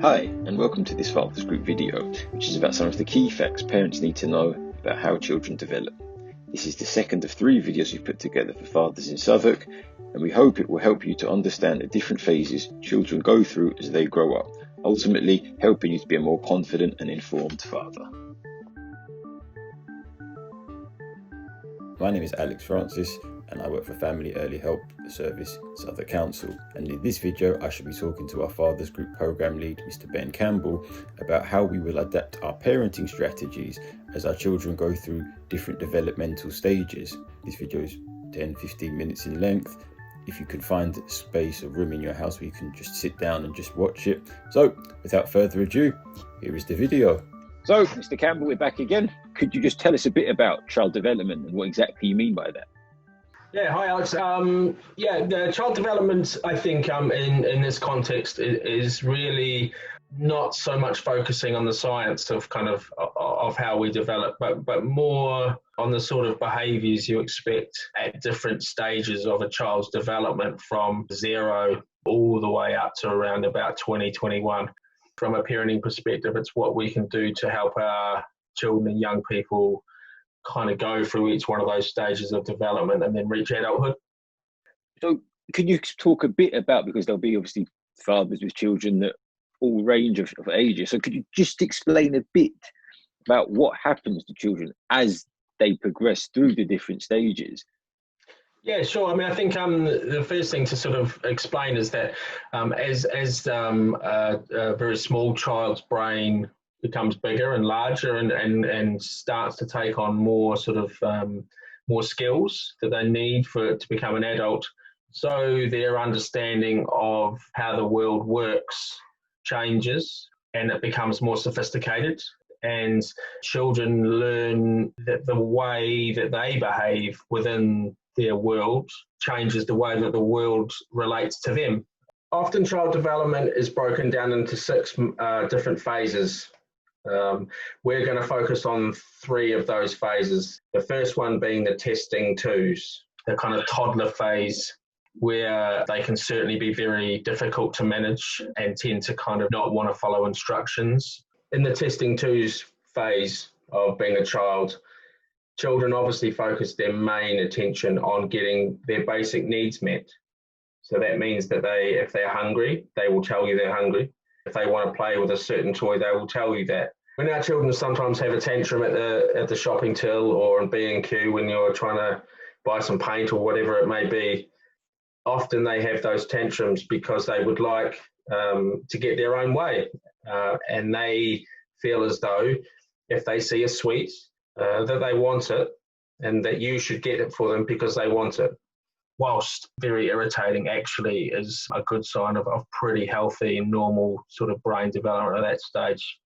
Hi, and welcome to this Fathers Group video, which is about some of the key facts parents need to know about how children develop. This is the second of 3 videos we've put together for fathers in Southwark, and we hope it will help you to understand the different phases children go through as they grow up, ultimately helping you to be a more confident and informed father. My name is Alex Francis, and I work for Family Early Help Service, Southwark Council. And in this video, I shall be talking to our Fathers Group Programme Lead, Mr. Ben Campbell, about how we will adapt our parenting strategies as our children go through different developmental stages. This video is 10-15 minutes in length. If you can find space or room in your house where you can just sit down and just watch it. So, without further ado, here is the video. So, Mr. Campbell, we're back again. Could you just tell us a bit about child development and what exactly you mean by that? Yeah, hi Alex. The child development, I think, in this context is really not so much focusing on the science of of how we develop, but more on the sort of behaviours you expect at different stages of a child's development, from 0 all the way up to around about 2021. From a parenting perspective, it's what we can do to help our children and young people kind of go through each one of those stages of development and then reach adulthood. So could you talk a bit about, because there'll be obviously fathers with children that all range of ages, so could you just explain a bit about what happens to children as they progress through the different stages? Yeah, sure. I mean, I think the first thing to sort of explain is that as a very small child's brain becomes bigger and larger and starts to take on more sort of more skills that they need to become an adult, so their understanding of how the world works changes and it becomes more sophisticated, and children learn that the way that they behave within their world changes the way that the world relates to them. Often child development is broken down into 6 different phases. We're going to focus on 3 of those phases. The first one being the testing twos, the kind of toddler phase, where they can certainly be very difficult to manage and tend to kind of not want to follow instructions. In the testing twos phase of being a child, children obviously focus their main attention on getting their basic needs met. So that means that if they're hungry, they will tell you they're hungry. If they want to play with a certain toy, they will tell you that. When our children sometimes have a tantrum at the shopping till or in B&Q when you're trying to buy some paint or whatever it may be, often they have those tantrums because they would like to get their own way. And they feel as though if they see a sweet, that they want it and that you should get it for them because they want it. Whilst very irritating, actually is a good sign of pretty healthy and normal sort of brain development at that stage.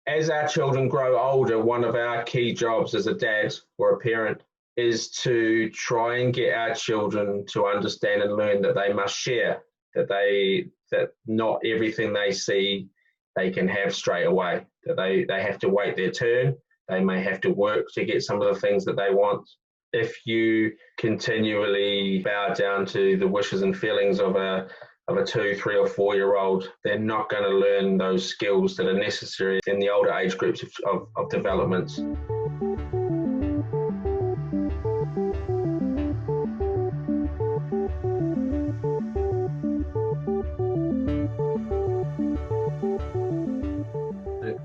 As our children grow older, one of our key jobs as a dad or a parent is to try and get our children to understand and learn that they must share, that not everything they see they can have straight away, that they have to wait their turn. They may have to work to get some of the things that they want. If you continually bow down to the wishes and feelings of a 2, 3 or 4-year-old, they're not going to learn those skills that are necessary in the older age groups of development.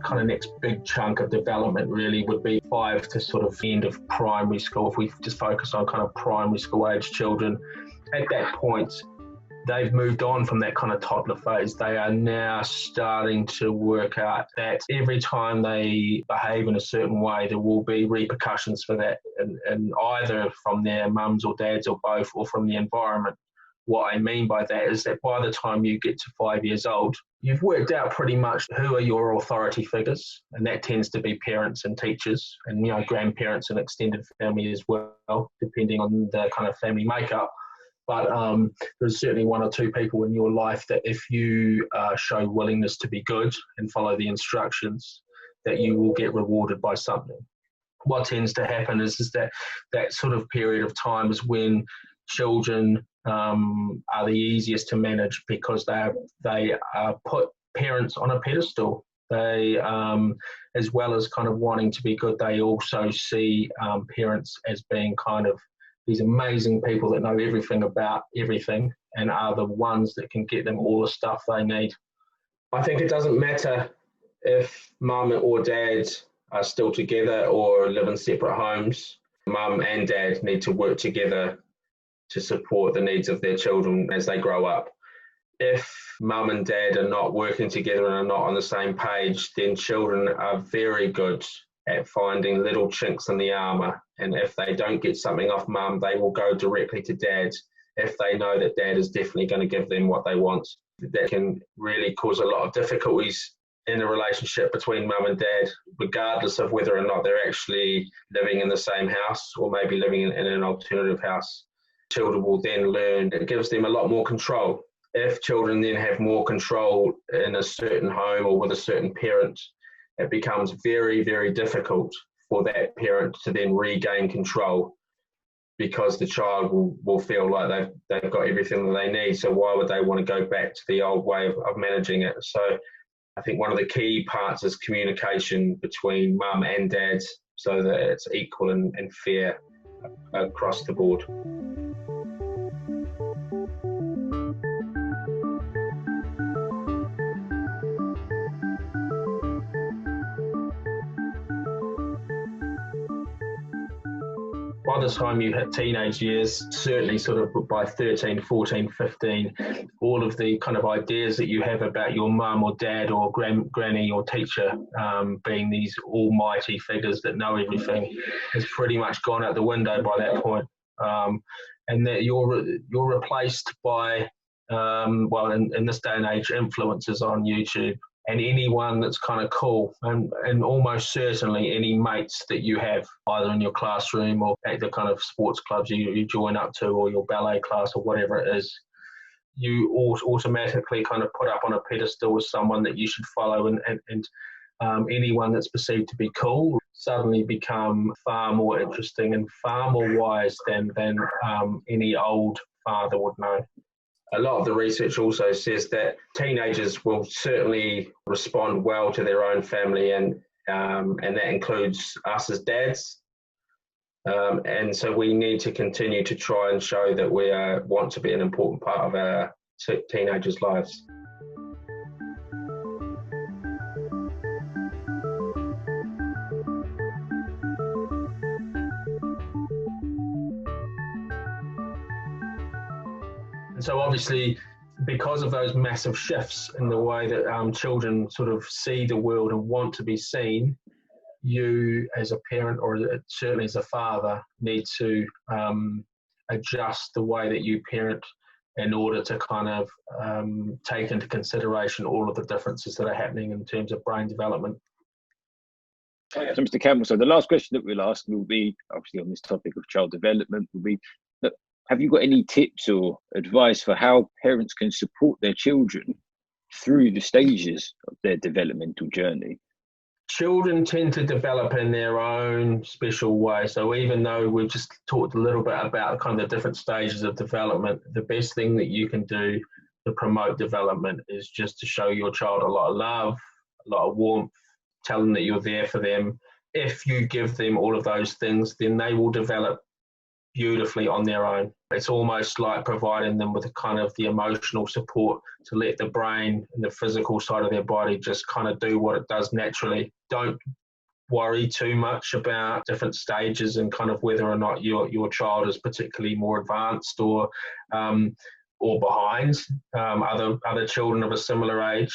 Kind of next big chunk of development really would be 5 to sort of the end of primary school. If we just focus on kind of primary school age children, at that point they've moved on from that kind of toddler phase. They are now starting to work out that every time they behave in a certain way there will be repercussions for that, and either from their mums or dads or both, or from the environment. What I mean by that is that by the time you get to 5 years old, you've worked out pretty much who are your authority figures, and that tends to be parents and teachers and, grandparents and extended family as well, depending on the kind of family makeup. But there's certainly 1 or 2 people in your life that if you show willingness to be good and follow the instructions, that you will get rewarded by something. What tends to happen is that sort of period of time is when children are the easiest to manage, because they are put parents on a pedestal. They, as well as kind of wanting to be good, they also see parents as being kind of these amazing people that know everything about everything and are the ones that can get them all the stuff they need. I think it doesn't matter if mum or dad are still together or live in separate homes. Mum and dad need to work together to support the needs of their children as they grow up. If mum and dad are not working together and are not on the same page, then children are very good at finding little chinks in the armour. And if they don't get something off mum, they will go directly to dad if they know that dad is definitely going to give them what they want. That can really cause a lot of difficulties in the relationship between mum and dad, regardless of whether or not they're actually living in the same house or maybe living in an alternative house. Children will then learn, it gives them a lot more control. If children then have more control in a certain home or with a certain parent, it becomes very, very difficult for that parent to then regain control, because the child will feel like they've got everything that they need. So why would they want to go back to the old way of managing it? So I think one of the key parts is communication between mum and dad, so that it's equal and fair across the board. By the time you hit teenage years, certainly sort of by 13, 14, 15, all of the kind of ideas that you have about your mum or dad or granny or teacher being these almighty figures that know everything has pretty much gone out the window by that point. And that you're replaced by, well, in this day and age, influencers on YouTube. And anyone that's kind of cool, and almost certainly any mates that you have either in your classroom or at the kind of sports clubs you join up to, or your ballet class or whatever it is, you automatically kind of put up on a pedestal as someone that you should follow, and anyone that's perceived to be cool suddenly become far more interesting and far more wise than any old father would know. A lot of the research also says that teenagers will certainly respond well to their own family, and that includes us as dads. And so we need to continue to try and show that we want to be an important part of our teenagers' lives. So obviously, because of those massive shifts in the way that children sort of see the world and want to be seen, you as a parent, or certainly as a father, need to adjust the way that you parent in order to kind of take into consideration all of the differences that are happening in terms of brain development. So Mr. Campbell, so the last question that we'll ask will be, obviously on this topic of child development, will be, have you got any tips or advice for how parents can support their children through the stages of their developmental journey? Children tend to develop in their own special way. So even though we've just talked a little bit about kind of the different stages of development, the best thing that you can do to promote development is just to show your child a lot of love, a lot of warmth, tell them that you're there for them. If you give them all of those things, then they will develop beautifully on their own. It's almost like providing them with a kind of the emotional support to let the brain and the physical side of their body just kind of do what it does naturally. Don't worry too much about different stages and kind of whether or not your child is particularly more advanced or behind other children of a similar age.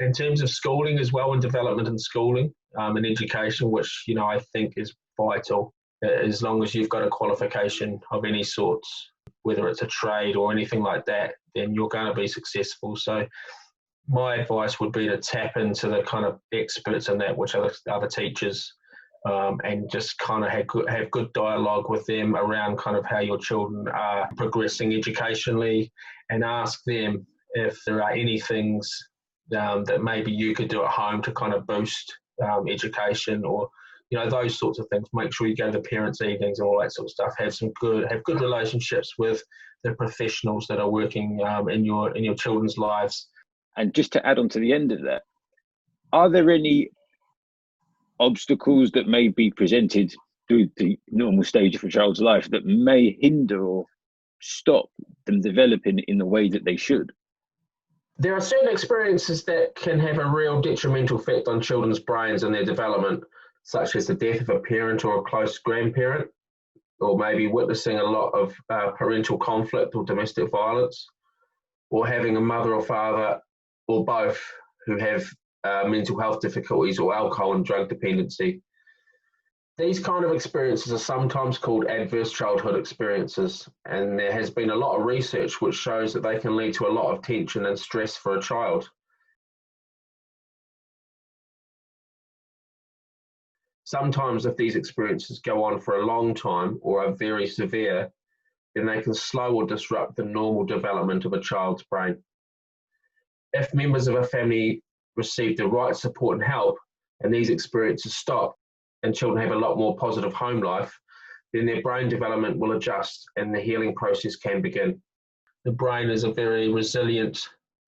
In terms of schooling as well, and development in schooling and education, which I think is vital. As long as you've got a qualification of any sorts, whether it's a trade or anything like that, then you're going to be successful. So my advice would be to tap into the kind of experts in that, which are the other teachers, and just kind of have good dialogue with them around kind of how your children are progressing educationally, and ask them if there are any things that maybe you could do at home to kind of boost education, or those sorts of things. Make sure you go to the parents' evenings and all that sort of stuff. Have good relationships with the professionals that are working in your children's lives. And just to add on to the end of that, are there any obstacles that may be presented through the normal stage of a child's life that may hinder or stop them developing in the way that they should? There are certain experiences that can have a real detrimental effect on children's brains and their development, such as the death of a parent or a close grandparent, or maybe witnessing a lot of parental conflict or domestic violence, or having a mother or father or both who have mental health difficulties or alcohol and drug dependency. These kind of experiences are sometimes called adverse childhood experiences, and there has been a lot of research which shows that they can lead to a lot of tension and stress for a child. Sometimes if these experiences go on for a long time or are very severe, then they can slow or disrupt the normal development of a child's brain. If members of a family receive the right support and help, and these experiences stop, and children have a lot more positive home life, then their brain development will adjust and the healing process can begin. The brain is a very resilient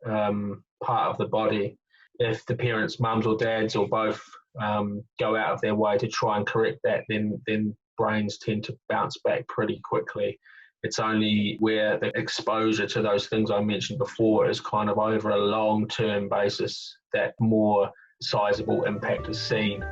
part of the body. If the parents, mums or dads or both, go out of their way to try and correct that, then brains tend to bounce back pretty quickly. It's only where the exposure to those things I mentioned before is kind of over a long-term basis that more sizable impact is seen.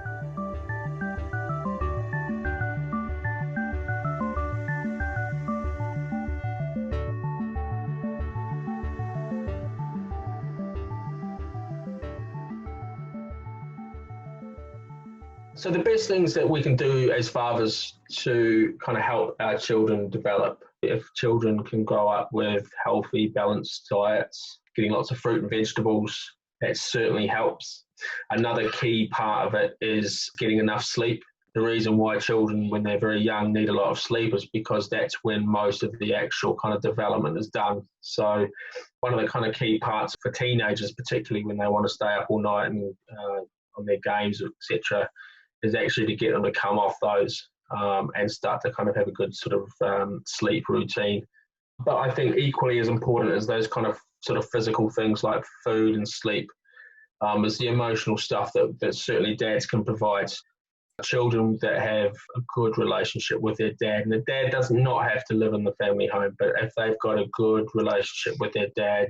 So the best things that we can do as fathers to kind of help our children develop, if children can grow up with healthy, balanced diets, getting lots of fruit and vegetables, that certainly helps. Another key part of it is getting enough sleep. The reason why children, when they're very young, need a lot of sleep is because that's when most of the actual kind of development is done. So one of the kind of key parts for teenagers, particularly when they want to stay up all night and on their games, etc., is actually to get them to come off those and start to kind of have a good sort of sleep routine. But I think equally as important as those kind of sort of physical things like food and sleep is the emotional stuff that certainly dads can provide. Children that have a good relationship with their dad, and the dad does not have to live in the family home, but if they've got a good relationship with their dad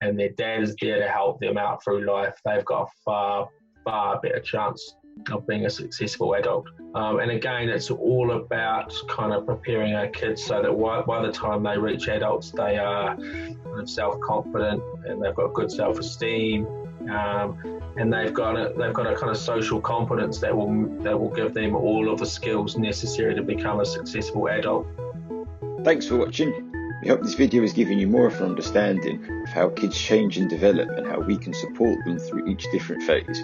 and their dad is there to help them out through life, they've got a far, far better chance of being a successful adult. And again, it's all about kind of preparing our kids so that by the time they reach adults, they are kind of self-confident and they've got good self-esteem, and they've got a kind of social competence that will give them all of the skills necessary to become a successful adult. Thanks for watching. We hope this video has given you more of an understanding of how kids change and develop and how we can support them through each different phase.